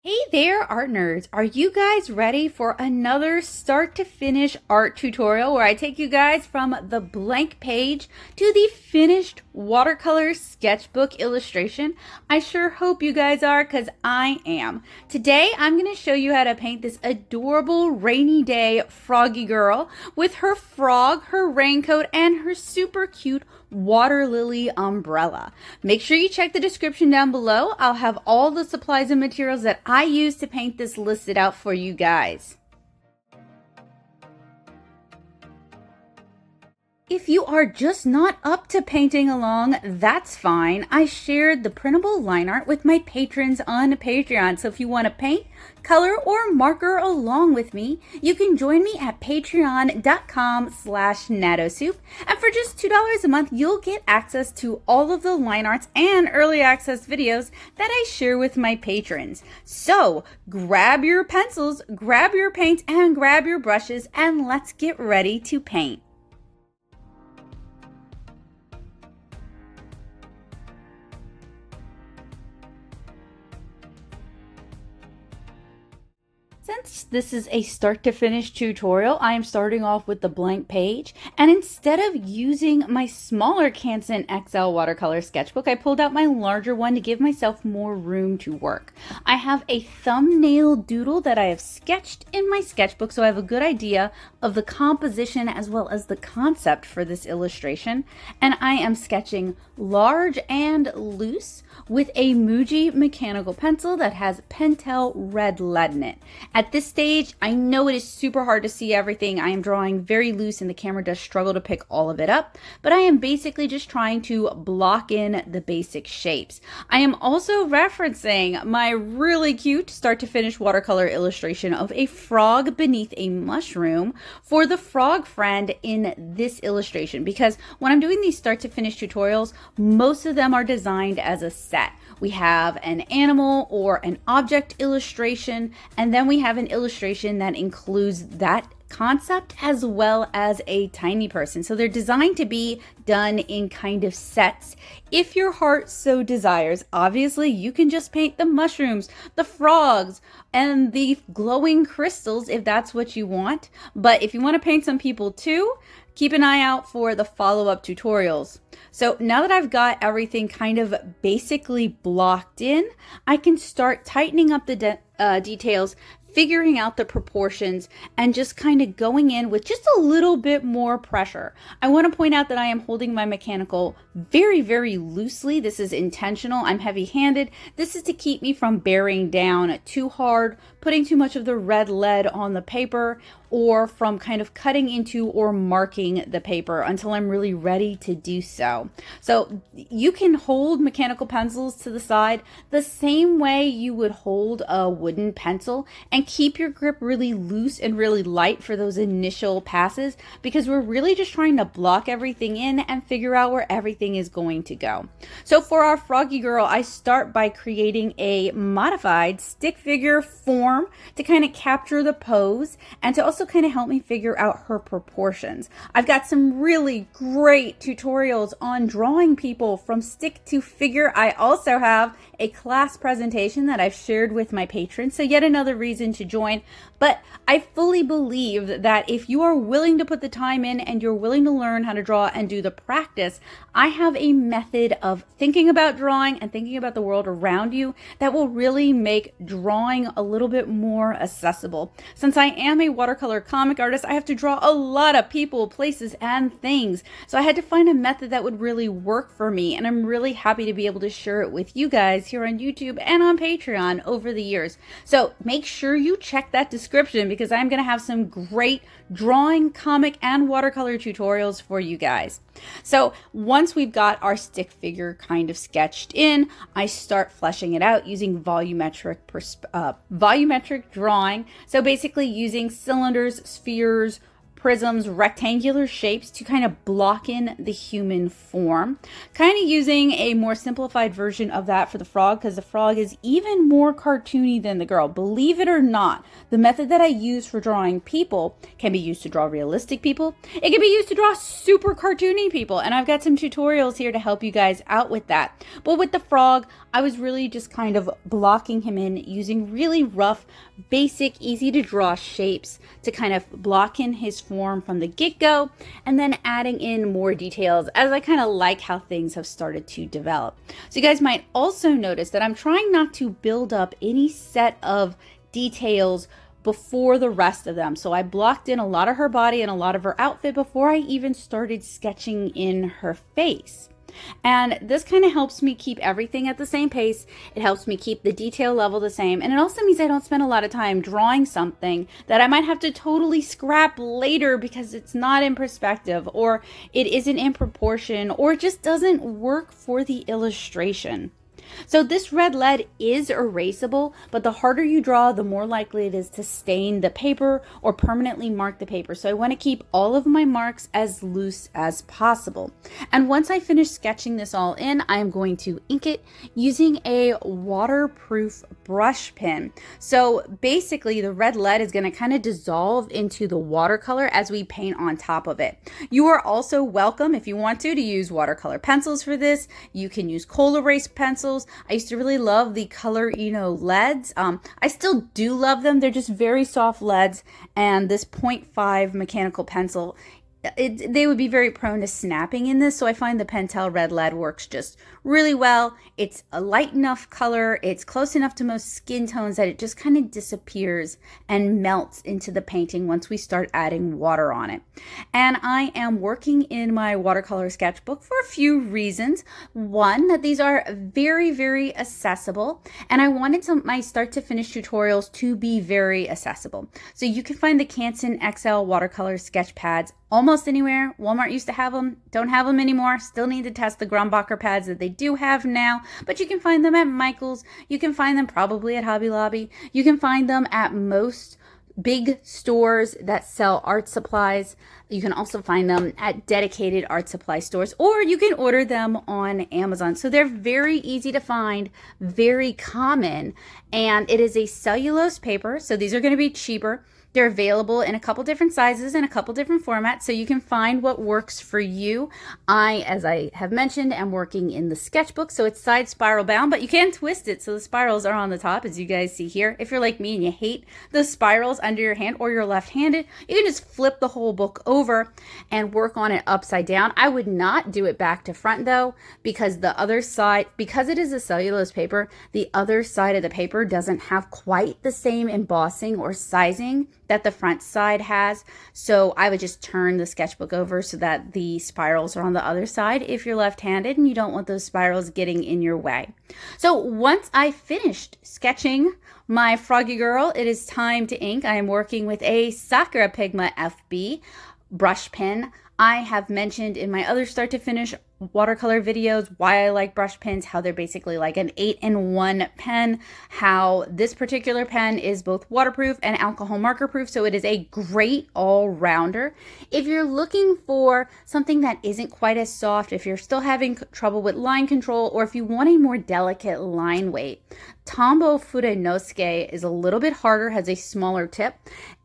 Hey there, art nerds. Are you guys ready for another start to finish art tutorial where I take you guys from the blank page to the finished watercolor sketchbook illustration? I sure hope you guys are, because I am. Today, I'm going to show you how to paint this adorable rainy day froggy girl with her frog, her raincoat, and her super cute water lily umbrella. Make sure you check the description down below. I'll have all the supplies and materials that I use to paint this listed out for you guys. If you are just not up to painting along, that's fine. I shared the printable line art with my patrons on Patreon. So if you want to paint, color, or marker along with me, you can join me at patreon.com/natosoup. And for just $2 a month, you'll get access to all of the line arts and early access videos that I share with my patrons. So grab your pencils, grab your paint, and grab your brushes, and let's get ready to paint. Since this is a start to finish tutorial, I am starting off with the blank page, and instead of using my smaller Canson XL watercolor sketchbook, I pulled out my larger one to give myself more room to work. I have a thumbnail doodle that I have sketched in my sketchbook, so I have a good idea of the composition as well as the concept for this illustration, and I am sketching large and loose with a Muji mechanical pencil that has Pentel red lead in it. At this stage, I know it is super hard to see everything. I am drawing very loose and the camera does struggle to pick all of it up, but I am basically just trying to block in the basic shapes. I am also referencing my really cute start to finish watercolor illustration of a frog beneath a mushroom for the frog friend in this illustration, because when I'm doing these start to finish tutorials, most of them are designed as a set. We have an animal or an object illustration, and then we have an illustration that includes that concept as well as a tiny person. So they're designed to be done in kind of sets if your heart so desires. Obviously, you can just paint the mushrooms, the frogs, and the glowing crystals if that's what you want. But if you want to paint some people too, keep an eye out for the follow-up tutorials. So now that I've got everything kind of basically blocked in, I can start tightening up the details, figuring out the proportions, and just kind of going in with just a little bit more pressure. I want to point out that I am holding my mechanical very, very loosely. This is intentional. I'm heavy-handed. This is to keep me from bearing down too hard, putting too much of the red lead on the paper, or from kind of cutting into or marking the paper until I'm really ready to do so. So you can hold mechanical pencils to the side the same way you would hold a wooden pencil, and keep your grip really loose and really light for those initial passes, because we're really just trying to block everything in and figure out where everything is going to go. So for our froggy girl, I start by creating a modified stick figure form to kind of capture the pose and to also kind of help me figure out her proportions. I've got some really great tutorials on drawing people from stick to figure. I also have a class presentation that I've shared with my patrons, so yet another reason to join. But I fully believe that if you are willing to put the time in and you're willing to learn how to draw and do the practice, I have a method of thinking about drawing and thinking about the world around you that will really make drawing a little bit more accessible. Since I am a watercolor comic artist, I have to draw a lot of people, places, and things. So I had to find a method that would really work for me, and I'm really happy to be able to share it with you guys here on YouTube and on Patreon over the years. So make sure you check that description, because I'm going to have some great drawing, comic, and watercolor tutorials for you guys. So once we've got our stick figure kind of sketched in, I start fleshing it out using volumetric drawing. So basically using cylinders, spheres, prisms, rectangular shapes to kind of block in the human form. Kind of using a more simplified version of that for the frog, because the frog is even more cartoony than the girl. Believe it or not, the method that I use for drawing people can be used to draw realistic people. It can be used to draw super cartoony people, and I've got some tutorials here to help you guys out with that. But with the frog, I was really just kind of blocking him in using really rough, basic, easy to draw shapes to kind of block in his form from the get-go, and then adding in more details as I kind of like how things have started to develop. So you guys might also notice that I'm trying not to build up any set of details before the rest of them. So I blocked in a lot of her body and a lot of her outfit before I even started sketching in her face. And this kind of helps me keep everything at the same pace. It helps me keep the detail level the same. And it also means I don't spend a lot of time drawing something that I might have to totally scrap later because it's not in perspective, or it isn't in proportion, or it just doesn't work for the illustration. So this red lead is erasable, but the harder you draw, the more likely it is to stain the paper or permanently mark the paper. So I want to keep all of my marks as loose as possible. And once I finish sketching this all in, I'm going to ink it using a waterproof brush pen. So basically the red lead is going to kind of dissolve into the watercolor as we paint on top of it. You are also welcome, if you want to use watercolor pencils for this. You can use coal erase pencils. I used to really love the Color leads. I still do love them. They're just very soft leads, and this 0.5 mechanical pencil, they would be very prone to snapping in this, so I find the Pentel red lead works just really well. It's a light enough color, it's close enough to most skin tones that it just kind of disappears and melts into the painting once we start adding water on it. And I am working in my watercolor sketchbook for a few reasons. One, that these are very, very accessible, and I wanted my start to finish tutorials to be very accessible. So you can find the Canson XL watercolor sketch pads almost anywhere. Walmart used to have them, don't have them anymore. Still need to test the Grumbacher pads that they do have now, but you can find them at Michael's. You can find them probably at Hobby Lobby. You can find them at most big stores that sell art supplies. You can also find them at dedicated art supply stores, or you can order them on Amazon. So they're very easy to find, very common, and it is a cellulose paper, so these are going to be cheaper. They're available in a couple different sizes and a couple different formats, so you can find what works for you. As I have mentioned, am working in the sketchbook, so it's side spiral bound, but you can twist it so the spirals are on the top, as you guys see here. If you're like me and you hate the spirals under your hand, or you're left-handed, you can just flip the whole book over and work on it upside down. I would not do it back to front though, because the other side, because it is a cellulose paper, the other side of the paper doesn't have quite the same embossing or sizing that the front side has. So I would just turn the sketchbook over so that the spirals are on the other side if you're left-handed and you don't want those spirals getting in your way. So once I finished sketching my froggy girl, it is time to ink. I am working with a Sakura Pigma FB brush pen. I have mentioned in my other start to finish watercolor videos why I like brush pens, how they're basically like an 8-in-1 pen, how this particular pen is both waterproof and alcohol marker proof, so it is a great all-rounder. If you're looking for something that isn't quite as soft, if you're still having trouble with line control, or if you want a more delicate line weight, Tombow Furenosuke is a little bit harder, has a smaller tip,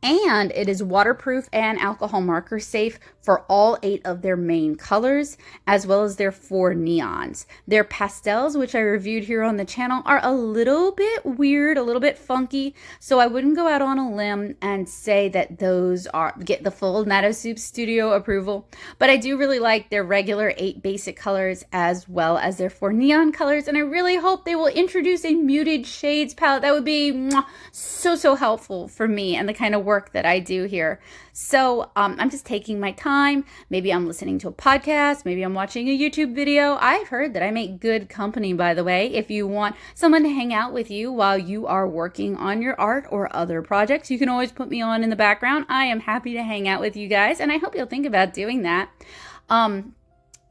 and it is waterproof and alcohol marker safe for all 8 of their main colors, as well as their 4 neons. Their pastels, which I reviewed here on the channel, are a little bit weird, a little bit funky, so I wouldn't go out on a limb and say that those get the full Natto Soup Studio approval, but I do really like their regular 8 basic colors as well as their 4 neon colors, and I really hope they will introduce a muted shades palette. That would be so helpful for me and the kind of work that I do here. So I'm just taking my time. Maybe I'm listening to a podcast. Maybe I'm watching a YouTube video. I've heard that I make good company, by the way. If you want someone to hang out with you while you are working on your art or other projects, you can always put me on in the background. I am happy to hang out with you guys, and I hope you'll think about doing that.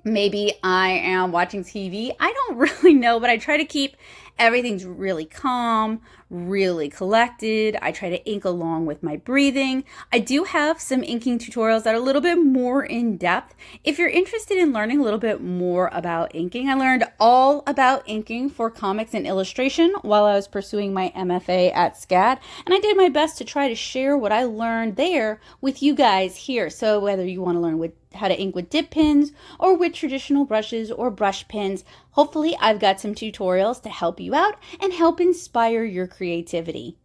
Maybe I am watching TV. I don't really know, but I try to keep Everything's really calm, really collected. I try to ink along with my breathing. I do have some inking tutorials that are a little bit more in depth. If you're interested in learning a little bit more about inking, I learned all about inking for comics and illustration while I was pursuing my MFA at SCAD, and I did my best to try to share what I learned there with you guys here. So whether you want to learn how to ink with dip pins or with traditional brushes or brush pins, hopefully I've got some tutorials to help you out and help inspire your creativity.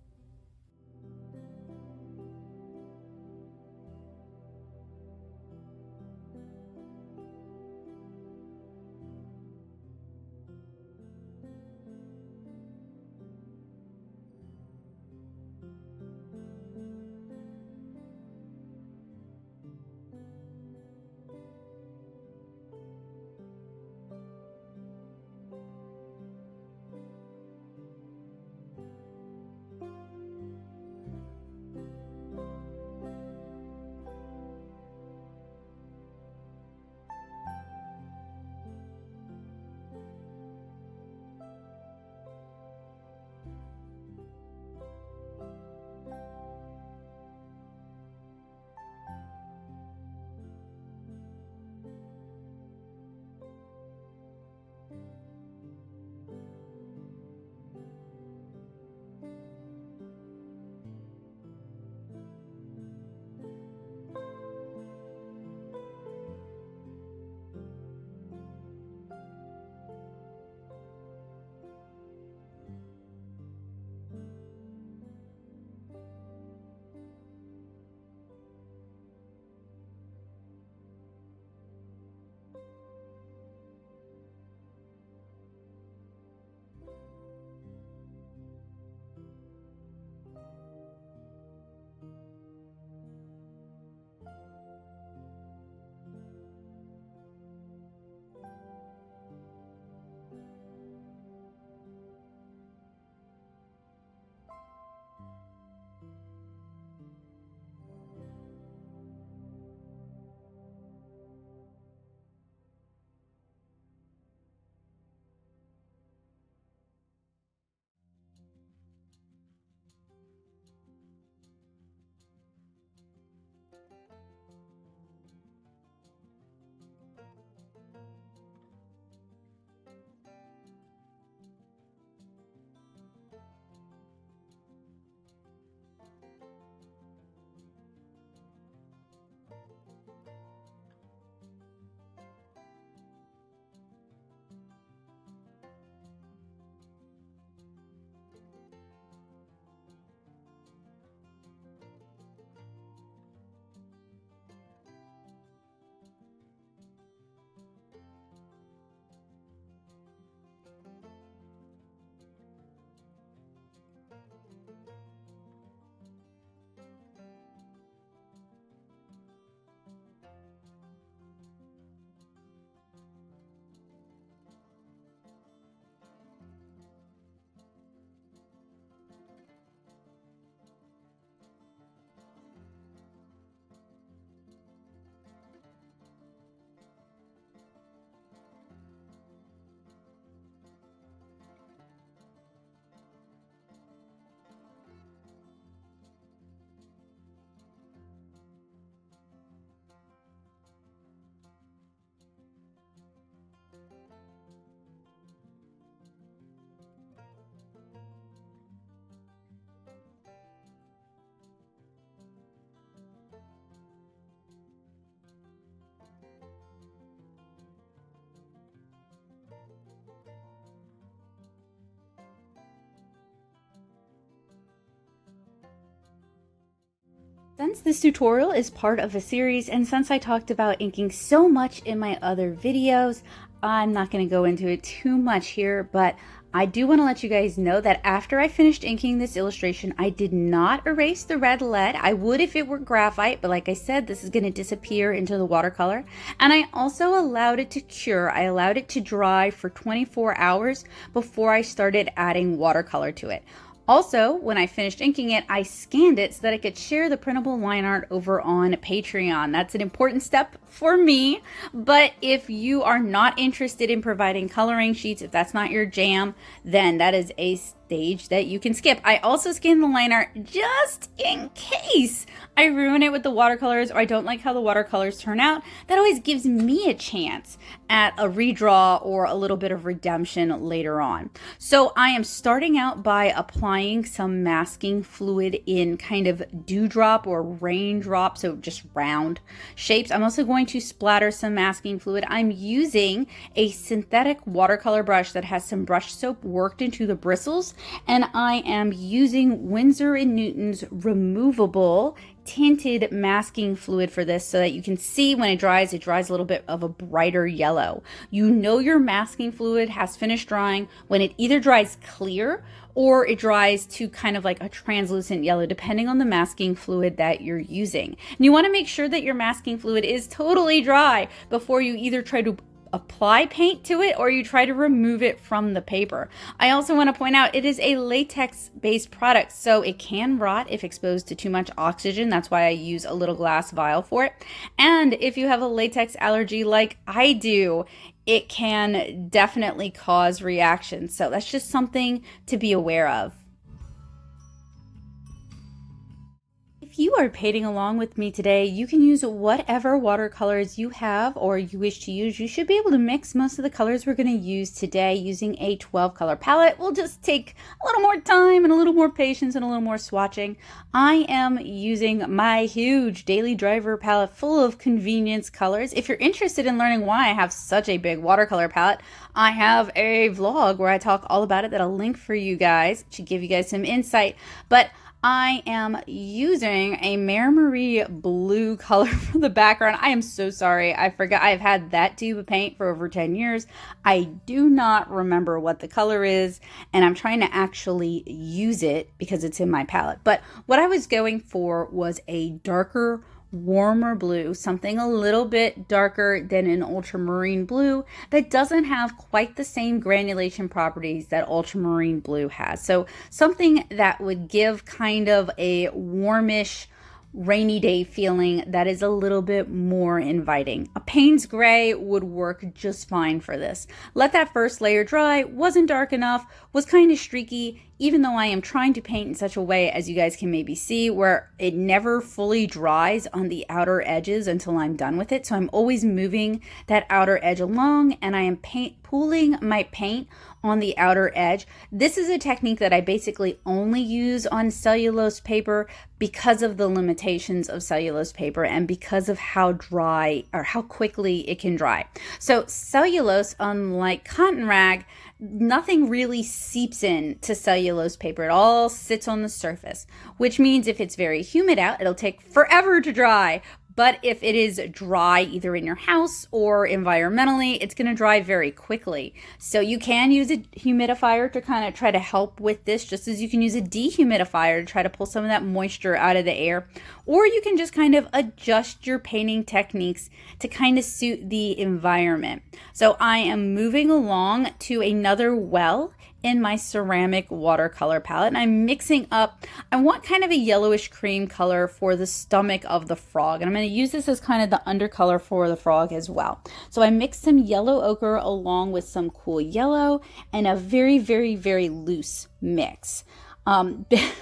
Since this tutorial is part of a series, and since I talked about inking so much in my other videos, I'm not going to go into it too much here, but I do want to let you guys know that after I finished inking this illustration, I did not erase the red lead. I would if it were graphite, but like I said, this is going to disappear into the watercolor. And I also allowed it to cure. I allowed it to dry for 24 hours before I started adding watercolor to it. Also, when I finished inking it, I scanned it so that I could share the printable line art over on Patreon. That's an important step for me, but if you are not interested in providing coloring sheets, if that's not your jam, then that is a stage that you can skip. I also scan the line art just in case I ruin it with the watercolors or I don't like how the watercolors turn out. That always gives me a chance at a redraw or a little bit of redemption later on. So I am starting out by applying some masking fluid in kind of dewdrop or raindrop, so just round shapes. I'm also going to splatter some masking fluid. I'm using a synthetic watercolor brush that has some brush soap worked into the bristles, and I am using Winsor & Newton's removable tinted masking fluid for this so that you can see when it dries a little bit of a brighter yellow. You know your masking fluid has finished drying when it either dries clear or it dries to kind of like a translucent yellow, depending on the masking fluid that you're using. And you want to make sure that your masking fluid is totally dry before you either try to apply paint to it or you try to remove it from the paper. I also want to point out it is a latex based product, so it can rot if exposed to too much oxygen. That's why I use a little glass vial for it. And if you have a latex allergy like I do, it can definitely cause reactions. So that's just something to be aware of. If you are painting along with me today, you can use whatever watercolors you have or you wish to use. You should be able to mix most of the colors we're going to use today using a 12 color palette. We'll just take a little more time and a little more patience and a little more swatching. I am using my huge Daily Driver palette full of convenience colors. If you're interested in learning why I have such a big watercolor palette, I have a vlog where I talk all about it that I'll link for you guys to give you guys some insight. But I am using a Mare Marie blue color for the background. I am so sorry. I forgot. I've had that tube of paint for over 10 years. I do not remember what the color is, and I'm trying to actually use it because it's in my palette. But what I was going for was a darker, warmer blue, something a little bit darker than an ultramarine blue that doesn't have quite the same granulation properties that ultramarine blue has. So something that would give kind of a warmish, rainy day feeling that is a little bit more inviting. A Payne's gray would work just fine for this. Let that first layer dry, wasn't dark enough, was kind of streaky, even though I am trying to paint in such a way, as you guys can maybe see, where it never fully dries on the outer edges until I'm done with it. So I'm always moving that outer edge along, and I am pooling my paint on the outer edge. This is a technique that I basically only use on cellulose paper because of the limitations of cellulose paper and because of how dry or how quickly it can dry. So cellulose, unlike cotton rag, nothing really seeps in to cellulose paper. It all sits on the surface, which means if it's very humid out, it'll take forever to dry. But if it is dry either in your house or environmentally, it's going to dry very quickly. So you can use a humidifier to kind of try to help with this, just as you can use a dehumidifier to try to pull some of that moisture out of the air. Or you can just kind of adjust your painting techniques to kind of suit the environment. So I am moving along to another well in my ceramic watercolor palette, and I'm mixing up, I want kind of a yellowish cream color for the stomach of the frog, and I'm going to use this as kind of the undercolor for the frog as well. So I mixed some yellow ochre along with some cool yellow and a very, very, very loose mix.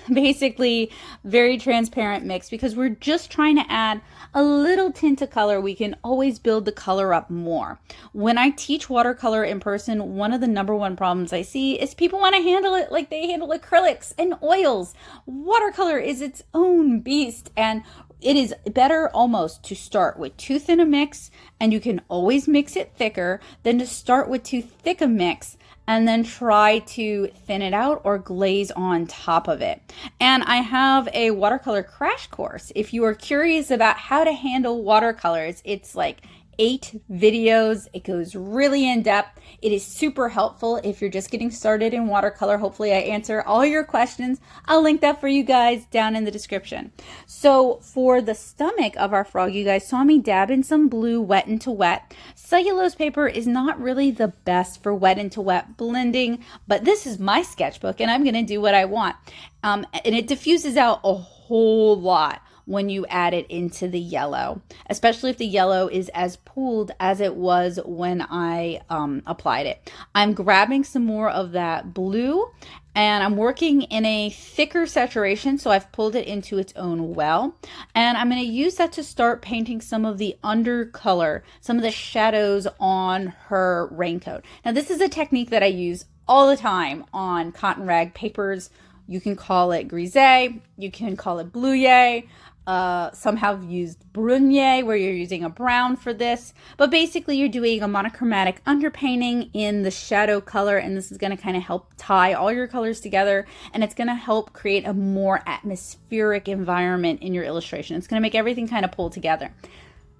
Basically very transparent mix, because we're just trying to add a little tint of color. We can always build the color up more. When I teach watercolor in person, one of the #1 problems I see is people want to handle it like they handle acrylics and oils. Watercolor is its own beast, and it is better almost to start with too thin a mix, and you can always mix it thicker, than to start with too thick a mix and then try to thin it out or glaze on top of it. And I have a watercolor crash course. If you are curious about how to handle watercolors, it's like 8 videos. It goes really in depth. It is super helpful if you're just getting started in watercolor. Hopefully I answer all your questions. I'll link that for you guys down in the description. So for the stomach of our frog, you guys saw me dab in some blue wet into wet. Cellulose paper is not really the best for wet into wet blending, but this is my sketchbook and I'm going to do what I want. And it diffuses out a whole lot when you add it into the yellow, especially if the yellow is as pooled as it was when I applied it. I'm grabbing some more of that blue and I'm working in a thicker saturation, so I've pulled it into its own well. And I'm going to use that to start painting some of the undercolor, some of the shadows on her raincoat. Now this is a technique that I use all the time on cotton rag papers. You can call it grisé, you can call it blueyer. Some have used brunier, where you're using a brown for this, but basically you're doing a monochromatic underpainting in the shadow color, and this is going to kind of help tie all your colors together, and it's going to help create a more atmospheric environment in your illustration. It's going to make everything kind of pull together.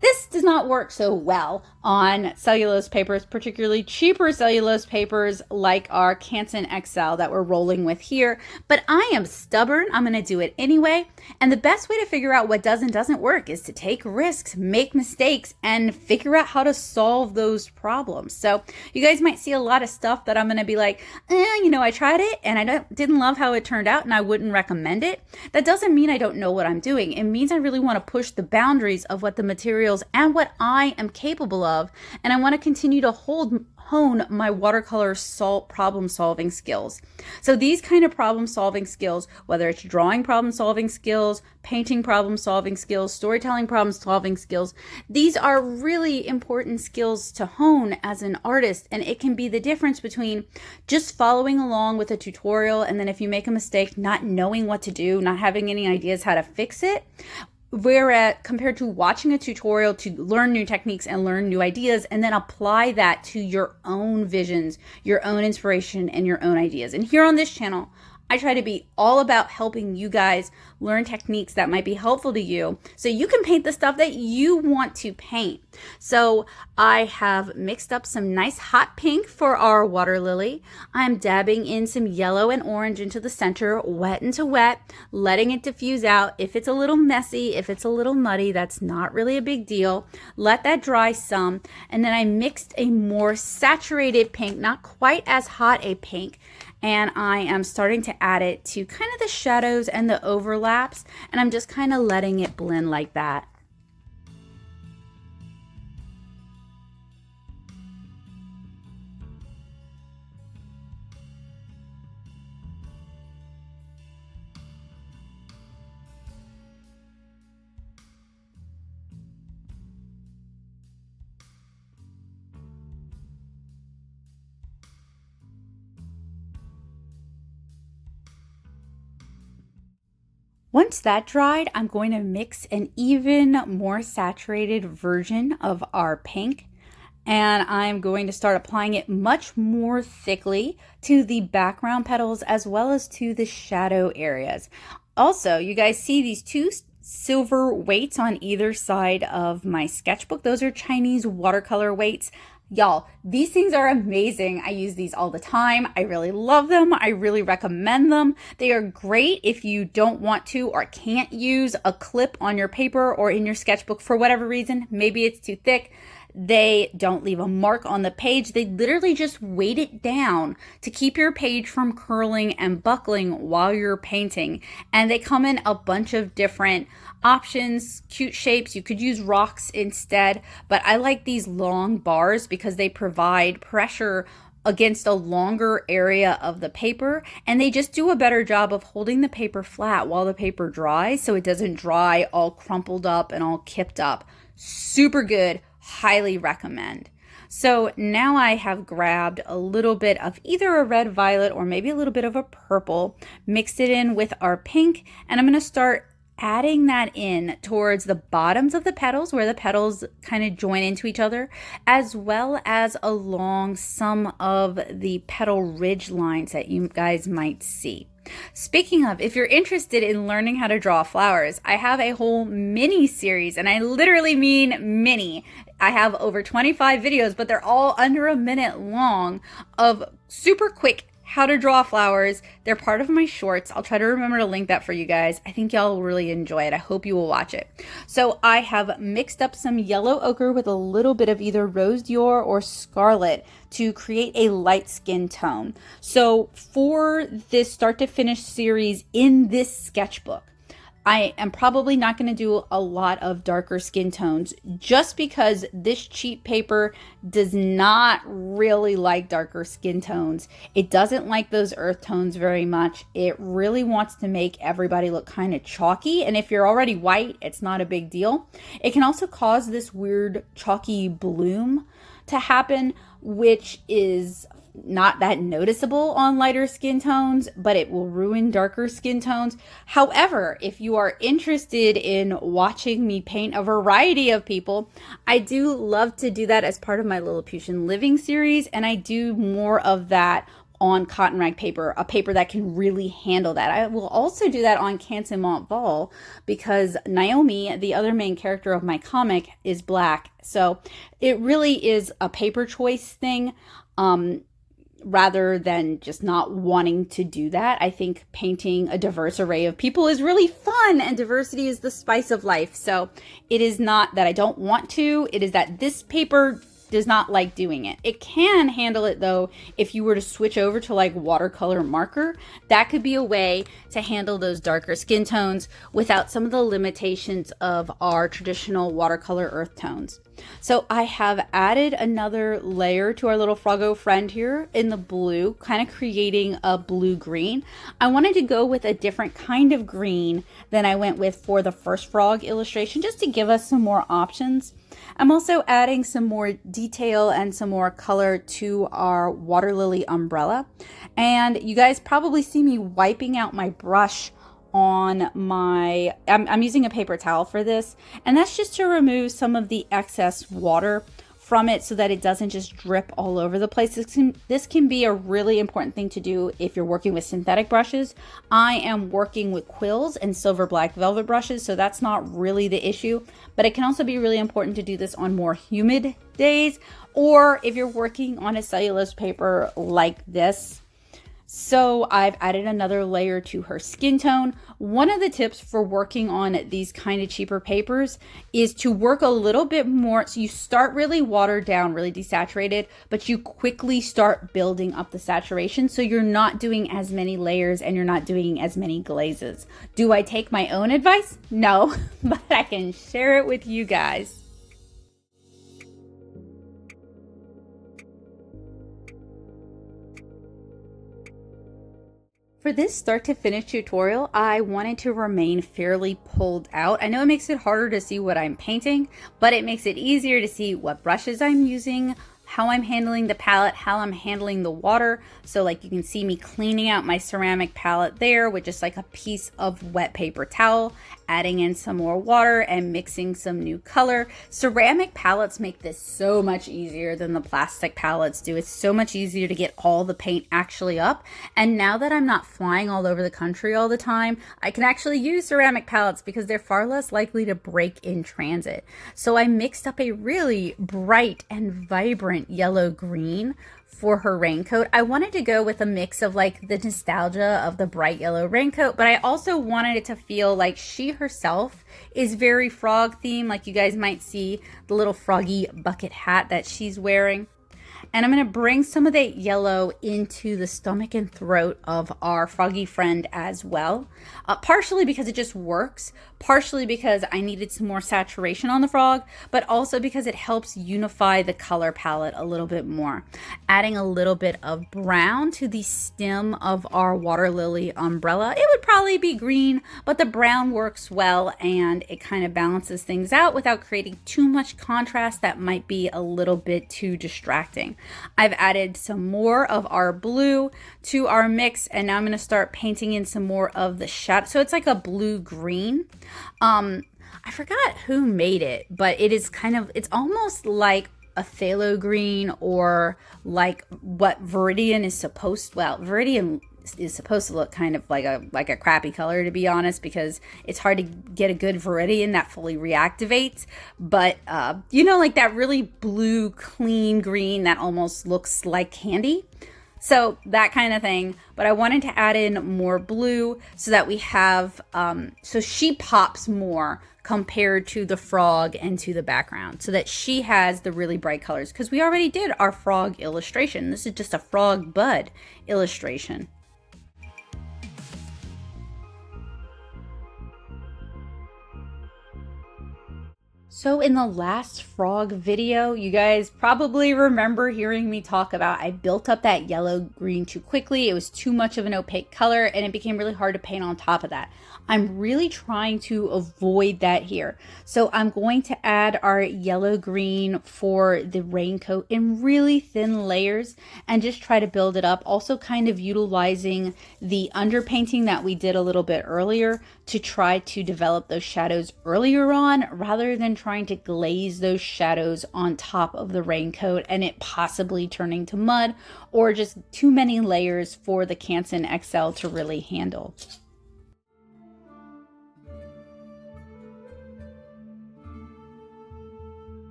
This does not work so well on cellulose papers, particularly cheaper cellulose papers like our Canson XL that we're rolling with here. But I am stubborn. I'm going to do it anyway. And the best way to figure out what does and doesn't work is to take risks, make mistakes, and figure out how to solve those problems. So you guys might see a lot of stuff that I'm going to be like, I tried it and I didn't love how it turned out and I wouldn't recommend it. That doesn't mean I don't know what I'm doing. It means I really want to push the boundaries of what the materials and what I am capable of, and I want to continue to hone my watercolor problem solving skills. So these kind of problem solving skills, whether it's drawing problem solving skills, painting problem solving skills, storytelling problem solving skills, these are really important skills to hone as an artist, and it can be the difference between just following along with a tutorial and then if you make a mistake, not knowing what to do, not having any ideas how to fix it. Whereas compared to watching a tutorial to learn new techniques and learn new ideas and then apply that to your own visions, your own inspiration, and your own ideas. And here on this channel, I try to be all about helping you guys learn techniques that might be helpful to you so you can paint the stuff that you want to paint. So I have mixed up some nice hot pink for our water lily. I'm dabbing in some yellow and orange into the center, wet into wet, letting it diffuse out. If it's a little messy, if it's a little muddy, that's not really a big deal. Let that dry some. And then I mixed a more saturated pink, not quite as hot a pink, and I am starting to add it to kind of the shadows and the overlaps, and I'm just kind of letting it blend like that. Once that dried, I'm going to mix an even more saturated version of our pink, and I'm going to start applying it much more thickly to the background petals as well as to the shadow areas. Also, you guys see these two silver weights on either side of my sketchbook. Those are Chinese watercolor weights. Y'all, these things are amazing. I use these all the time. I really love them. I really recommend them. They are great if you don't want to or can't use a clip on your paper or in your sketchbook for whatever reason. Maybe it's too thick. They don't leave a mark on the page. They literally just weight it down to keep your page from curling and buckling while you're painting. And they come in a bunch of different options, cute shapes. You could use rocks instead, but I like these long bars because they provide pressure against a longer area of the paper, and they just do a better job of holding the paper flat while the paper dries so it doesn't dry all crumpled up and all kipped up. Super good. Highly recommend. So now I have grabbed a little bit of either a red violet or maybe a little bit of a purple, mixed it in with our pink, and I'm going to start adding that in towards the bottoms of the petals where the petals kind of join into each other, as well as along some of the petal ridge lines that you guys might see. Speaking of, if you're interested in learning how to draw flowers, I have a whole mini series, and I literally mean mini. I have over 25 videos, but they're all under a minute long of super quick how to draw flowers. They're part of my shorts. I'll try to remember to link that for you guys. I think y'all will really enjoy it. I hope you will watch it. So I have mixed up some yellow ochre with a little bit of either rose dior or scarlet to create a light skin tone. So for this start to finish series in this sketchbook, I am probably not going to do a lot of darker skin tones just because this cheap paper does not really like darker skin tones. It doesn't like those earth tones very much. It really wants to make everybody look kind of chalky. And if you're already white, it's not a big deal. It can also cause this weird chalky bloom to happen, which is not that noticeable on lighter skin tones, but it will ruin darker skin tones. However, if you are interested in watching me paint a variety of people, I do love to do that as part of my Lilliputian Living series, and I do more of that on cotton rag paper, a paper that can really handle that. I will also do that on Canson Mont Vol because Naomi, the other main character of my comic, is black. So it really is a paper choice thing. Rather than just not wanting to do that. I think painting a diverse array of people is really fun, and diversity is the spice of life. So it is not that I don't want to, it is that this paper does not like doing it. It can handle it though if you were to switch over to like watercolor marker. That could be a way to handle those darker skin tones without some of the limitations of our traditional watercolor earth tones. So I have added another layer to our little froggo friend here in the blue, kind of creating a blue green. I wanted to go with a different kind of green than I went with for the first frog illustration, just to give us some more options. I'm also adding some more detail and some more color to our Waterlily umbrella. And you guys probably see me wiping out my brush on my, I'm using a paper towel for this, and that's just to remove some of the excess water from it so that it doesn't just drip all over the place. This can be a really important thing to do if you're working with synthetic brushes. I am working with quills and silver black velvet brushes, so that's not really the issue, but it can also be really important to do this on more humid days, or if you're working on a cellulose paper like this. So I've added another layer to her skin tone. One of the tips for working on these kind of cheaper papers is to work a little bit more. So you start really watered down, really desaturated, but you quickly start building up the saturation. So you're not doing as many layers and you're not doing as many glazes. Do I take my own advice? No, but I can share it with you guys. For this start to finish tutorial, I wanted to remain fairly pulled out. I know it makes it harder to see what I'm painting, but it makes it easier to see what brushes I'm using, how I'm handling the palette, how I'm handling the water. So like you can see me cleaning out my ceramic palette there with just like a piece of wet paper towel, adding in some more water and mixing some new color. Ceramic palettes make this so much easier than the plastic palettes do. It's so much easier to get all the paint actually up. And now that I'm not flying all over the country all the time, I can actually use ceramic palettes because they're far less likely to break in transit. So I mixed up a really bright and vibrant yellow green for her raincoat. I wanted to go with a mix of like the nostalgia of the bright yellow raincoat, but I also wanted it to feel like she herself is very frog themed, like you guys might see the little froggy bucket hat that she's wearing. And I'm going to bring some of that yellow into the stomach and throat of our froggy friend as well. Partially because it just works, partially because I needed some more saturation on the frog, but also because it helps unify the color palette a little bit more. Adding a little bit of brown to the stem of our Waterlily umbrella. It would probably be green, but the brown works well and it kind of balances things out without creating too much contrast that might be a little bit too distracting. I've added some more of our blue to our mix, and now I'm going to start painting in some more of the shadow. So it's like a blue-green. I forgot who made it, but it is kind of, it's almost like a phthalo green or like what Viridian is supposed, well, Viridian is supposed to look kind of like a crappy color, to be honest, because it's hard to get a good viridian that fully reactivates. But you know, like that really blue, clean green that almost looks like candy. So that kind of thing. But I wanted to add in more blue so that we have, so she pops more compared to the frog and to the background, so that she has the really bright colors, because we already did our frog illustration. This is just a frog bud illustration. So in the last frog video, you guys probably remember hearing me talk about I built up that yellow green too quickly. It was too much of an opaque color and it became really hard to paint on top of that. I'm really trying to avoid that here. So I'm going to add our yellow green for the raincoat in really thin layers and just try to build it up. Also kind of utilizing the underpainting that we did a little bit earlier to try to develop those shadows earlier on, rather than trying to glaze those shadows on top of the raincoat and it possibly turning to mud or just too many layers for the Canson XL to really handle.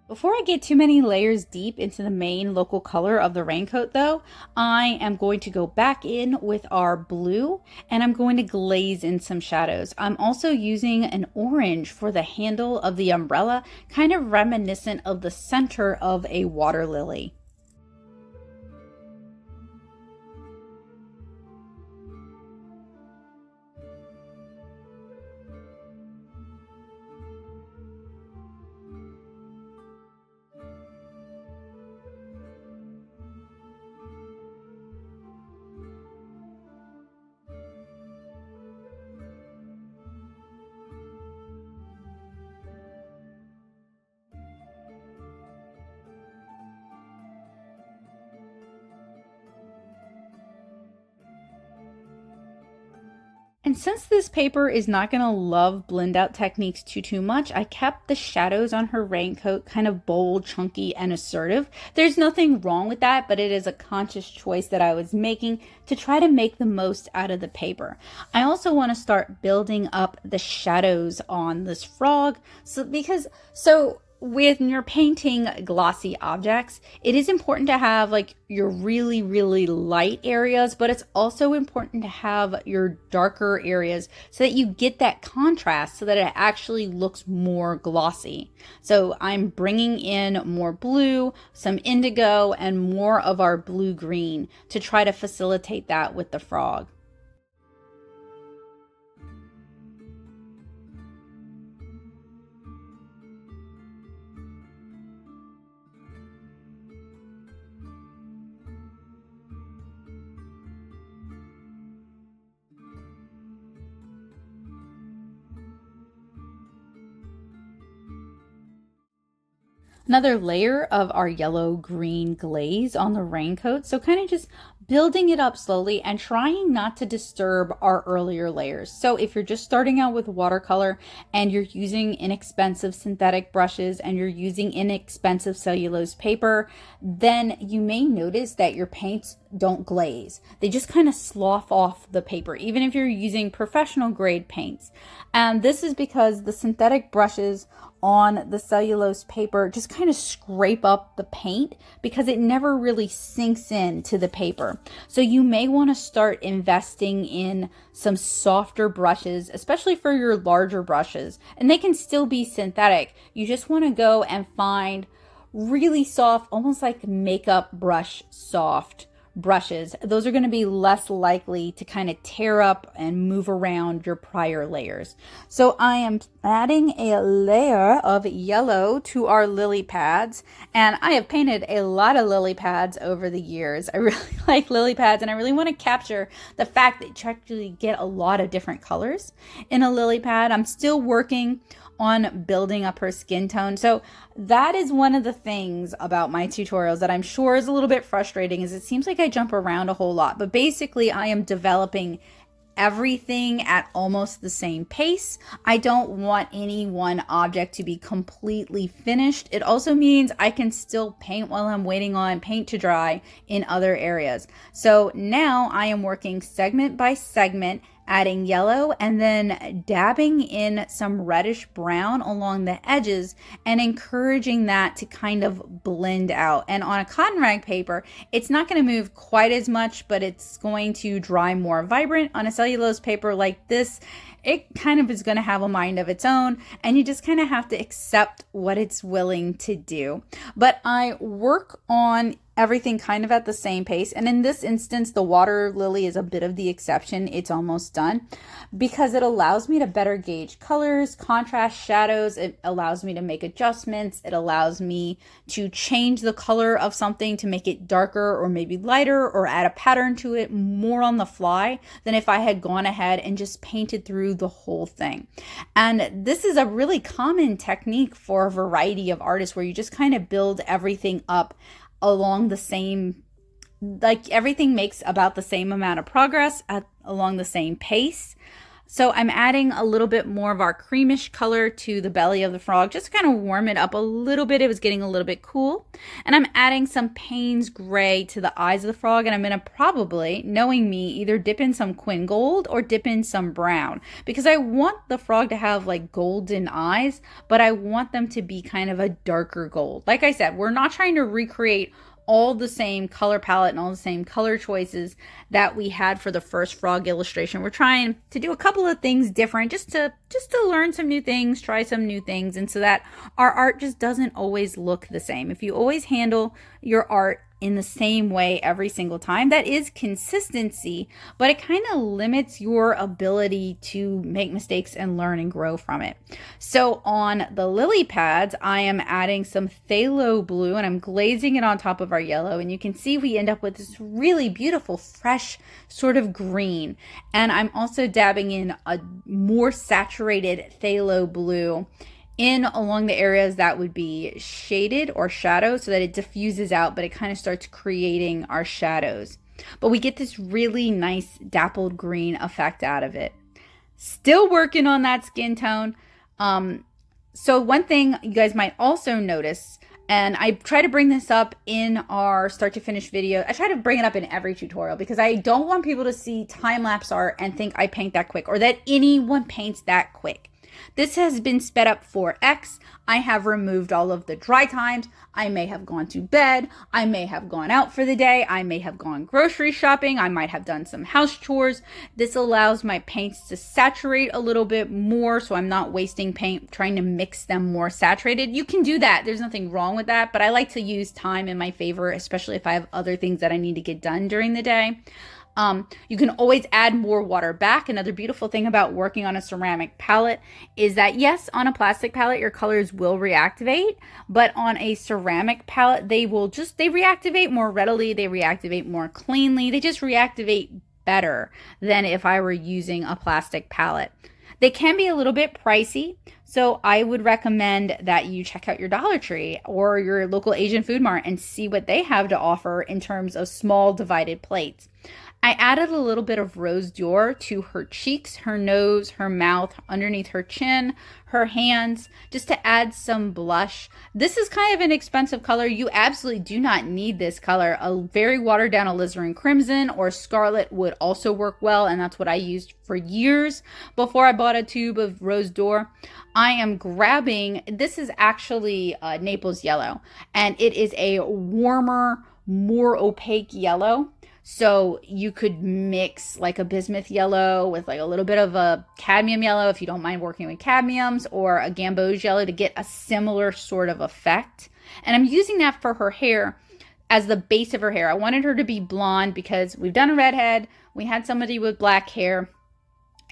Before I get too many layers deep into the main local color of the raincoat though, I am going to go back in with our blue and I'm going to glaze in some shadows. I'm also using an orange for the handle of the umbrella, kind of reminiscent of the center of a water lily. And since this paper is not going to love blend out techniques too much, I kept the shadows on her raincoat kind of bold, chunky, and assertive. There's nothing wrong with that, but it is a conscious choice that I was making to try to make the most out of the paper. I also want to start building up the shadows on this frog. So when you're painting glossy objects, it is important to have like your really light areas, but it's also important to have your darker areas so that you get that contrast so that it actually looks more glossy. So I'm bringing in more blue, some indigo, and more of our blue green to try to facilitate that with the frog. Another layer of our yellow green glaze on the raincoat. So kind of just building it up slowly and trying not to disturb our earlier layers. So if you're just starting out with watercolor and you're using inexpensive synthetic brushes and you're using inexpensive cellulose paper, then you may notice that your paints don't glaze. They just kind of slough off the paper, even if you're using professional grade paints. And this is because the synthetic brushes on the cellulose paper just kind of scrape up the paint because it never really sinks into the paper. So you may want to start investing in some softer brushes, especially for your larger brushes, and they can still be synthetic. You just want to go and find really soft, almost like makeup brush soft brushes. Those are going to be less likely to kind of tear up and move around your prior layers. So I am adding a layer of yellow to our lily pads, and I have painted a lot of lily pads over the years. I really like lily pads, and I really want to capture the fact that you actually get a lot of different colors in a lily pad. I'm still working on building up her skin tone. So that is one of the things about my tutorials that I'm sure is a little bit frustrating, is it seems like I jump around a whole lot, but basically I am developing everything at almost the same pace. I don't want any one object to be completely finished. It also means I can still paint while I'm waiting on paint to dry in other areas. So now I am working segment by segment, adding yellow and then dabbing in some reddish brown along the edges and encouraging that to kind of blend out. And on a cotton rag paper, it's not going to move quite as much, but it's going to dry more vibrant. On a cellulose paper like this, it kind of is going to have a mind of its own, and you just kind of have to accept what it's willing to do. But I work on everything kind of at the same pace, and in this instance the water lily is a bit of the exception. It's almost done because it allows me to better gauge colors, contrast, shadows. It allows me to make adjustments. It allows me to change the color of something to make it darker or maybe lighter, or add a pattern to it more on the fly than if I had gone ahead and just painted through the whole thing. And this is a really common technique for a variety of artists, where you just kind of build everything up along the same, like everything makes about the same amount of progress along the same pace. So I'm adding a little bit more of our creamish color to the belly of the frog, just to kind of warm it up a little bit. It was getting a little bit cool. And I'm adding some Payne's gray to the eyes of the frog, and I'm going to probably, knowing me, either dip in some Quin gold or dip in some brown, because I want the frog to have like golden eyes, but I want them to be kind of a darker gold. Like I said, we're not trying to recreate all the same color palette and all the same color choices that we had for the first frog illustration. We're trying to do a couple of things different, just to learn some new things, try some new things, and so that our art just doesn't always look the same. If you always handle your art in the same way every single time, that is consistency, but it kind of limits your ability to make mistakes and learn and grow from it. So on the lily pads, I am adding some phthalo blue and I'm glazing it on top of our yellow, and you can see we end up with this really beautiful fresh sort of green. And I'm also dabbing in a more saturated phthalo blue in along the areas that would be shaded or shadowed, so that it diffuses out, but it kind of starts creating our shadows. But we get this really nice dappled green effect out of it. Still working on that skin tone. So one thing you guys might also notice, and I try to bring this up in our start to finish video. I try to bring it up in every tutorial because I don't want people to see time-lapse art and think I paint that quick, or that anyone paints that quick. This has been sped up 4x. I have removed all of the dry times. I may have gone to bed. I may have gone out for the day. I may have gone grocery shopping. I might have done some house chores. This allows my paints to saturate a little bit more, so I'm not wasting paint trying to mix them more saturated. You can do that. There's nothing wrong with that, but I like to use time in my favor, especially if I have other things that I need to get done during the day. You can always add more water back. Another beautiful thing about working on a ceramic palette is that, yes, on a plastic palette, your colors will reactivate, but on a ceramic palette, they reactivate more readily. They reactivate more cleanly. They just reactivate better than if I were using a plastic palette. They can be a little bit pricey, so I would recommend that you check out your Dollar Tree or your local Asian food mart and see what they have to offer in terms of small divided plates. I added a little bit of rose d'or to her cheeks, her nose, her mouth, underneath her chin, her hands, just to add some blush. This is kind of an expensive color. You absolutely do not need this color. A very watered down alizarin crimson or scarlet would also work well, and that's what I used for years before I bought a tube of rose d'or. I am grabbing, this is actually Naples yellow, and it is a warmer, more opaque yellow. So you could mix like a bismuth yellow with like a little bit of a cadmium yellow if you don't mind working with cadmiums, or a gamboge yellow to get a similar sort of effect. And I'm using that for her hair as the base of her hair. I wanted her to be blonde because we've done a redhead. We had somebody with black hair.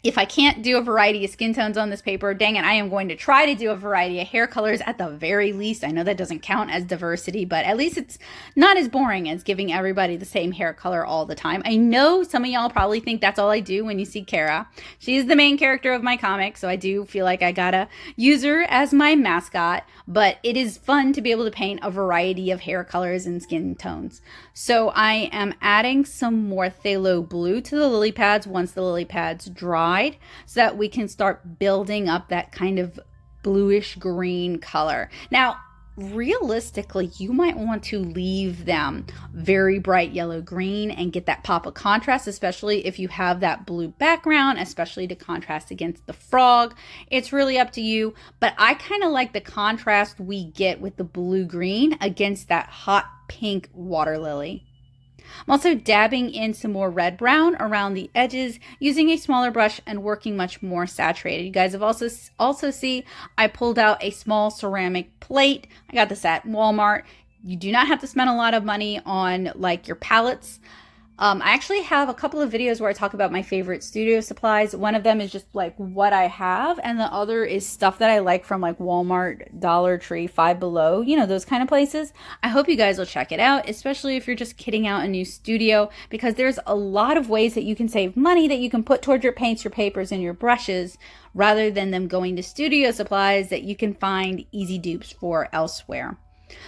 If I can't do a variety of skin tones on this paper, dang it, I am going to try to do a variety of hair colors at the very least. I know that doesn't count as diversity, but at least it's not as boring as giving everybody the same hair color all the time. I know some of y'all probably think that's all I do when you see Kara. She's the main character of my comic, so I do feel like I gotta use her as my mascot, but it is fun to be able to paint a variety of hair colors and skin tones. So I am adding some more phthalo blue to the lily pads once the lily pads dry, so that we can start building up that kind of bluish green color. Now, realistically, you might want to leave them very bright yellow green and get that pop of contrast, especially if you have that blue background, especially to contrast against the frog. It's really up to you, but I kind of like the contrast we get with the blue green against that hot pink water lily. I'm also dabbing in some more red brown around the edges using a smaller brush and working much more saturated. You guys have also see I pulled out a small ceramic plate. I got this at Walmart. You do not have to spend a lot of money on like your palettes. I actually have a couple of videos where I talk about my favorite studio supplies. One of them is just like what I have, and the other is stuff that I like from like Walmart, Dollar Tree, Five Below, you know, those kind of places. I hope you guys will check it out, especially if you're just kitting out a new studio, because there's a lot of ways that you can save money that you can put towards your paints, your papers, and your brushes, rather than them going to studio supplies that you can find easy dupes for elsewhere.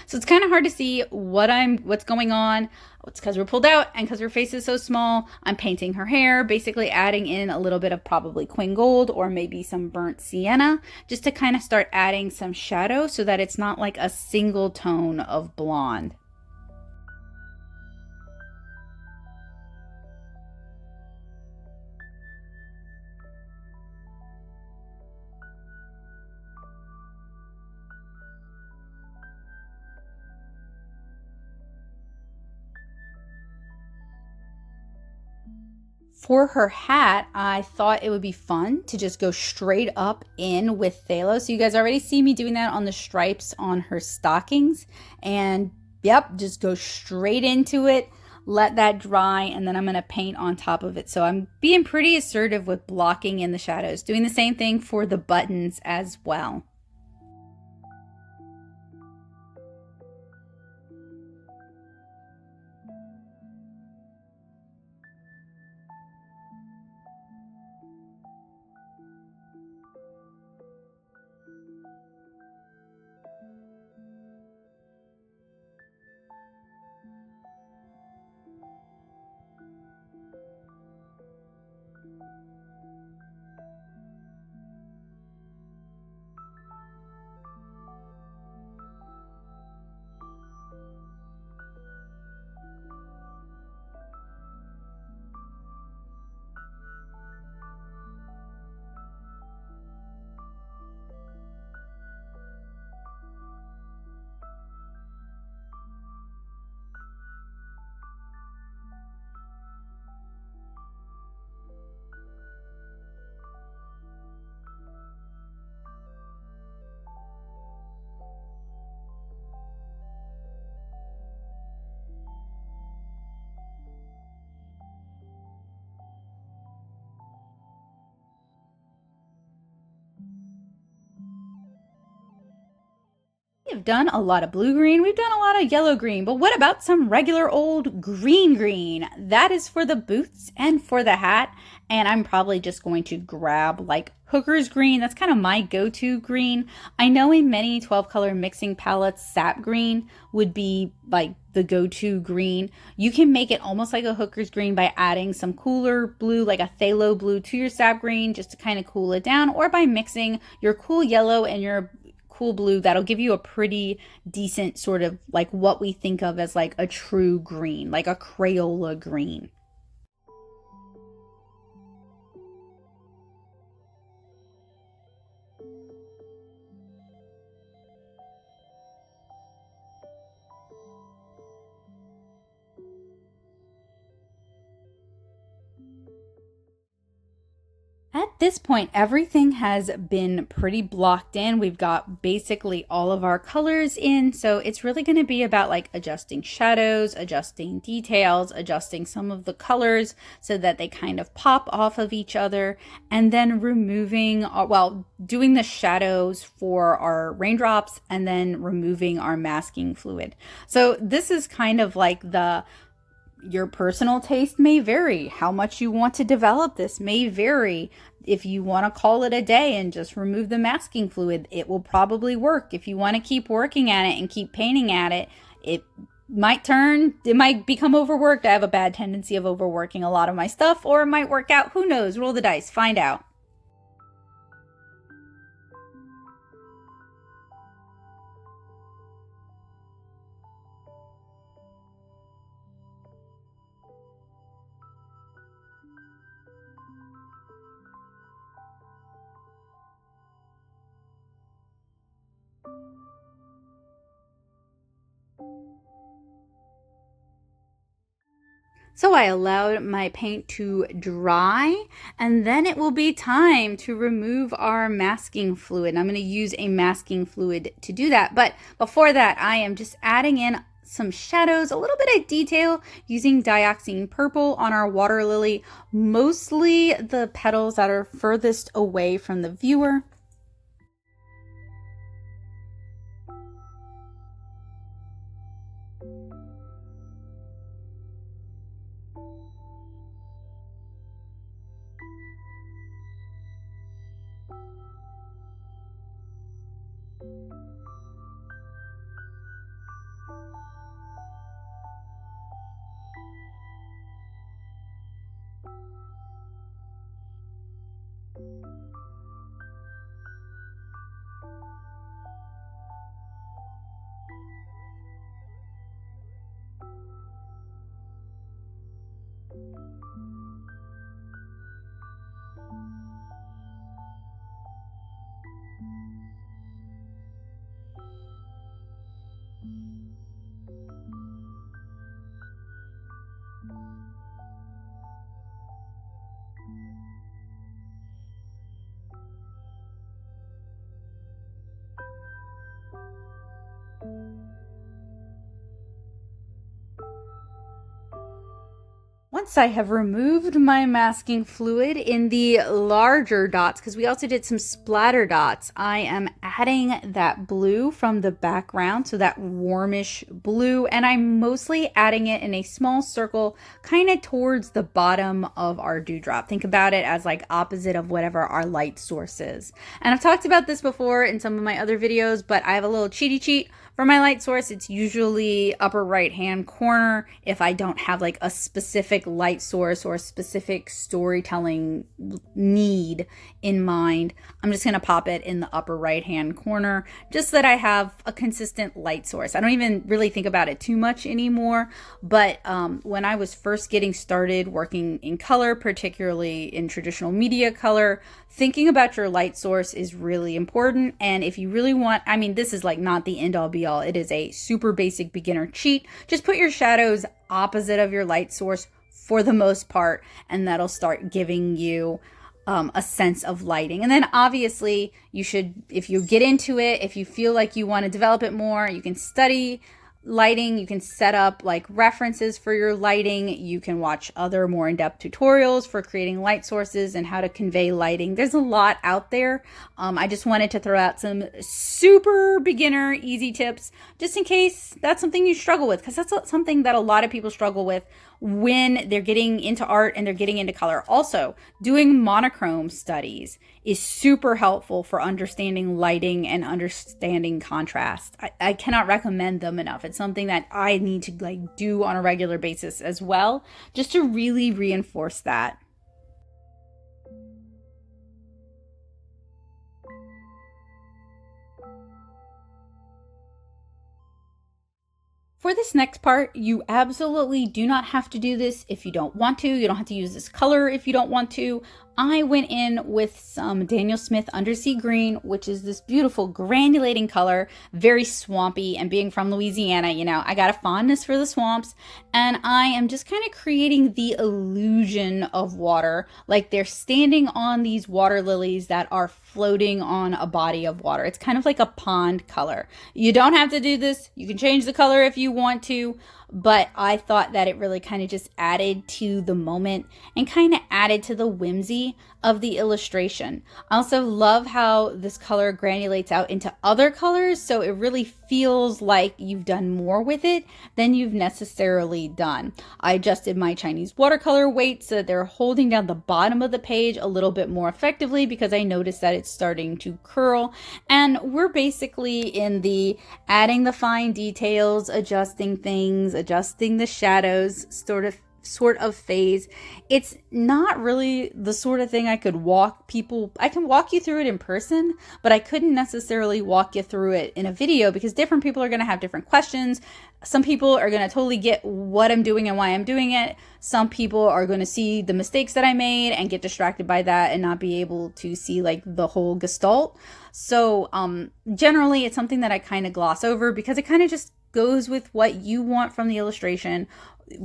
So it's kind of hard to see what's going on. It's because we're pulled out and because her face is so small. I'm painting her hair, basically adding in a little bit of probably Queen Gold or maybe some burnt sienna, just to kind of start adding some shadow so that it's not like a single tone of blonde. For her hat, I thought it would be fun to just go straight up in with phthalo. So you guys already see me doing that on the stripes on her stockings. And yep, just go straight into it, let that dry, and then I'm going to paint on top of it. So I'm being pretty assertive with blocking in the shadows, doing the same thing for the buttons as well. We've done a lot of blue green, we've done a lot of yellow green, but what about some regular old green green? That is for the boots and for the hat, and I'm probably just going to grab like Hooker's green. That's kind of my go-to green. I know in many 12 color mixing palettes, sap green would be like the go-to green. You can make it almost like a Hooker's green by adding some cooler blue, like a phthalo blue, to your sap green just to kind of cool it down, or by mixing your cool yellow and your cool blue. That'll give you a pretty decent sort of like what we think of as like a true green, like a Crayola green. At At this point, everything has been pretty blocked in. We've got basically all of our colors in, so it's really going to be about like adjusting shadows, adjusting details, adjusting some of the colors so that they kind of pop off of each other, and then removing, well, doing the shadows for our raindrops and then removing our masking fluid. So this is kind of like your personal taste may vary. How much you want to develop this may vary. If you want to call it a day and just remove the masking fluid, it will probably work. If you want to keep working at it and keep painting at it, it might become overworked. I have a bad tendency of overworking a lot of my stuff, or it might work out. Who knows? Roll the dice, find out. So I allowed my paint to dry, and then it will be time to remove our masking fluid. I'm going to use a masking fluid to do that. But before that, I am just adding in some shadows, a little bit of detail using dioxine purple on our water lily, mostly the petals that are furthest away from the viewer. Once I have removed my masking fluid in the larger dots, because we also did some splatter dots, I am adding that blue from the background, so that warmish blue, and I'm mostly adding it in a small circle kind of towards the bottom of our dewdrop. Think about it as like opposite of whatever our light source is. And I've talked about this before in some of my other videos, but I have a little cheaty cheat. For my light source, it's usually upper right hand corner. If I don't have like a specific light source or a specific storytelling need in mind, I'm just gonna pop it in the upper right hand corner, just so that I have a consistent light source. I don't even really think about it too much anymore, but when I was first getting started working in color, particularly in traditional media color, thinking about your light source is really important. And if you really want, I mean, this is like not the end all be all. It is a super basic beginner cheat. Just put your shadows opposite of your light source for the most part, and that'll start giving you a sense of lighting. And then obviously you should, if you get into it, if you feel like you want to develop it more, you can study lighting, you can set up like references for your lighting, you can watch other more in-depth tutorials for creating light sources and how to convey lighting. There's a lot out there. I just wanted to throw out some super beginner easy tips just in case that's something you struggle with, because that's something that a lot of people struggle with when they're getting into art and they're getting into color. Also, doing monochrome studies is super helpful for understanding lighting and understanding contrast. I cannot recommend them enough. It's something that I need to like do on a regular basis as well, just to really reinforce that. For this next part, you absolutely do not have to do this if you don't want to. You don't have to use this color if you don't want to. I went in with some Daniel Smith Undersea Green, which is this beautiful granulating color, very swampy, and being from Louisiana, you know, I got a fondness for the swamps, and I am just kind of creating the illusion of water, like they're standing on these water lilies that are floating on a body of water. It's kind of like a pond color. You don't have to do this. You can change the color if you want to, but I thought that it really kind of just added to the moment and kind of added to the whimsy of the illustration. I also love how this color granulates out into other colors, so it really feels like you've done more with it than you've necessarily done. I adjusted my Chinese watercolor weight so that they're holding down the bottom of the page a little bit more effectively because I noticed that it's starting to curl, and we're basically in the adding the fine details, adjusting things, adjusting the shadows sort of phase. It's not really the sort of thing I can walk you through it in person, but I couldn't necessarily walk you through it in a video because different people are going to have different questions. Some people are going to totally get what I'm doing and why I'm doing it. Some people are going to see the mistakes that I made and get distracted by that and not be able to see like the whole gestalt. So generally it's something that I kind of gloss over because it kind of just goes with what you want from the illustration,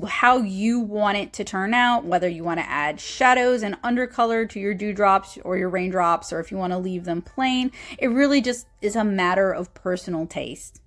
how you want it to turn out, whether you want to add shadows and undercolor to your dewdrops or your raindrops, or if you want to leave them plain. It really just is a matter of personal taste.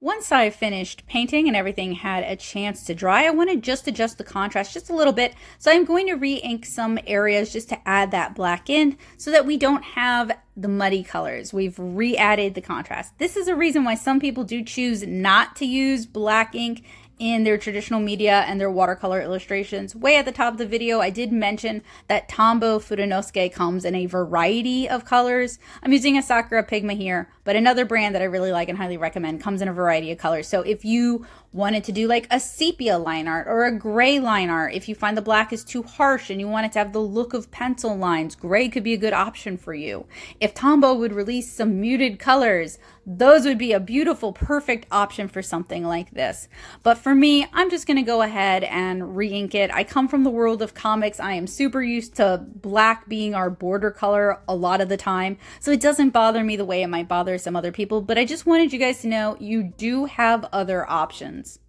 Once I finished painting and everything had a chance to dry, I want to just adjust the contrast just a little bit. So I'm going to re-ink some areas just to add that black in so that we don't have the muddy colors. We've re-added the contrast. This is a reason why some people do choose not to use black ink in their traditional media and their watercolor illustrations. Way at the top of the video, I did mention that Tombow Fudenosuke comes in a variety of colors. I'm using a Sakura Pigma here, but another brand that I really like and highly recommend comes in a variety of colors. So if you wanted to do like a sepia line art or a gray line art, if you find the black is too harsh and you want it to have the look of pencil lines, gray could be a good option for you. If Tombow would release some muted colors, those would be a beautiful, perfect option for something like this. But for me, I'm just going to go ahead and re-ink it. I come from the world of comics. I am super used to black being our border color a lot of the time, so it doesn't bother me the way it might bother some other people, but I just wanted you guys to know you do have other options.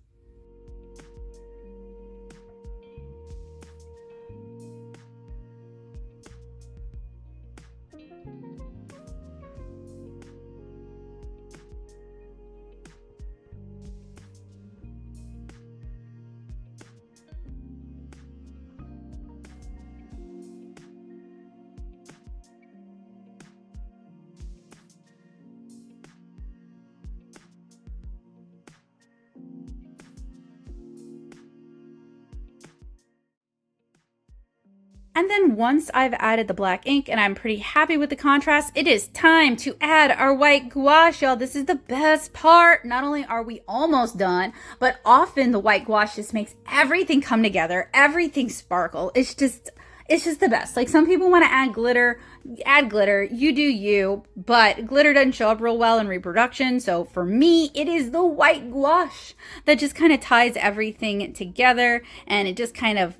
And then once I've added the black ink and I'm pretty happy with the contrast, it is time to add our white gouache, y'all. This is the best part. Not only are we almost done, but often the white gouache just makes everything come together, everything sparkle. It's just the best. Like, some people want to add glitter, you do you, but glitter doesn't show up real well in reproduction. So for me, it is the white gouache that just kind of ties everything together, and it just kind of,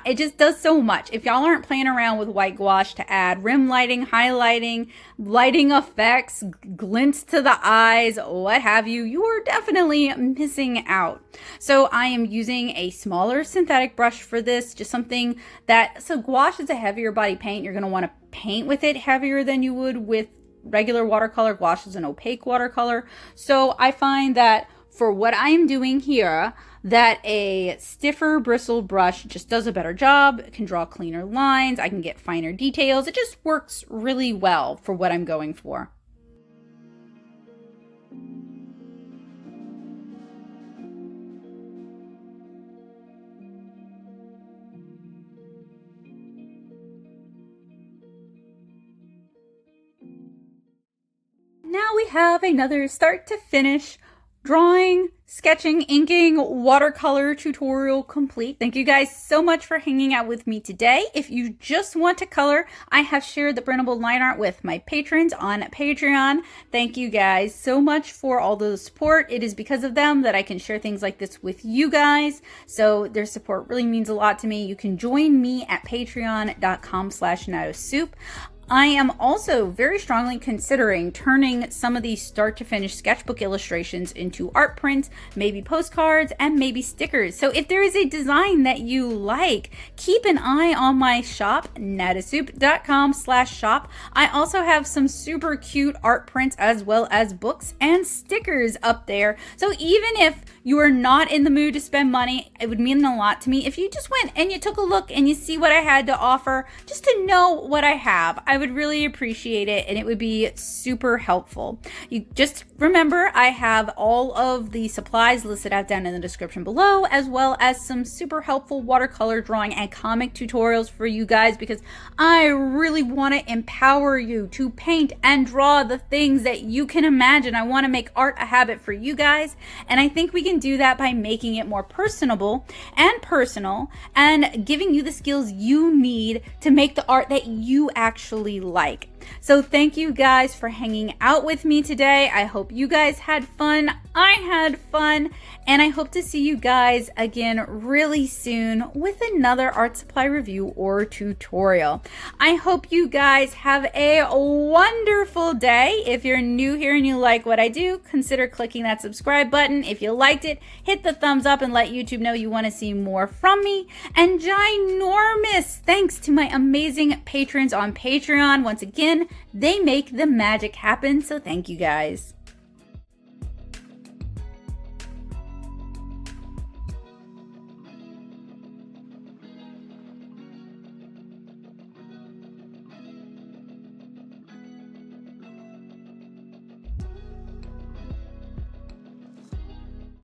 it just does so much. If y'all aren't playing around with white gouache to add rim lighting, highlighting, lighting effects, glints to the eyes, what have you, you are definitely missing out. So I am using a smaller synthetic brush for this, just something that, so gouache is a heavier body paint. You're going to want to paint with it heavier than you would with regular watercolor. Gouache is an opaque watercolor. So I find that for what I am doing here, that a stiffer bristled brush just does a better job. It can draw cleaner lines. I can get finer details. It just works really well for what I'm going for. Now we have another start to finish drawing, sketching, inking, watercolor tutorial complete. Thank you guys so much for hanging out with me today. If you just want to color, I have shared the printable line art with my patrons on Patreon. Thank you guys so much for all the support. It is because of them that I can share things like this with you guys. So their support really means a lot to me. You can join me at patreon.com/NicoSoup. I am also very strongly considering turning some of these start to finish sketchbook illustrations into art prints, maybe postcards, and maybe stickers. So if there is a design that you like, keep an eye on my shop, NicoSoup.com/shop. I also have some super cute art prints as well as books and stickers up there. So even if you are not in the mood to spend money, it would mean a lot to me if you just went and you took a look and you see what I had to offer, just to know what I have. I would really appreciate it, and it would be super helpful. You just remember, I have all of the supplies listed out down in the description below, as well as some super helpful watercolor drawing and comic tutorials for you guys, because I really want to empower you to paint and draw the things that you can imagine. I want to make art a habit for you guys, and I think we can do that by making it more personable and personal, and giving you the skills you need to make the art that you actually like. So thank you guys for hanging out with me today. I hope you guys had fun. I had fun, and I hope to see you guys again really soon with another art supply review or tutorial. I hope you guys have a wonderful day. If you're new here and you like what I do, consider clicking that subscribe button. If you liked it, hit the thumbs up and let YouTube know you want to see more from me. And ginormous thanks to my amazing patrons on Patreon. Once again, they make the magic happen, so thank you guys.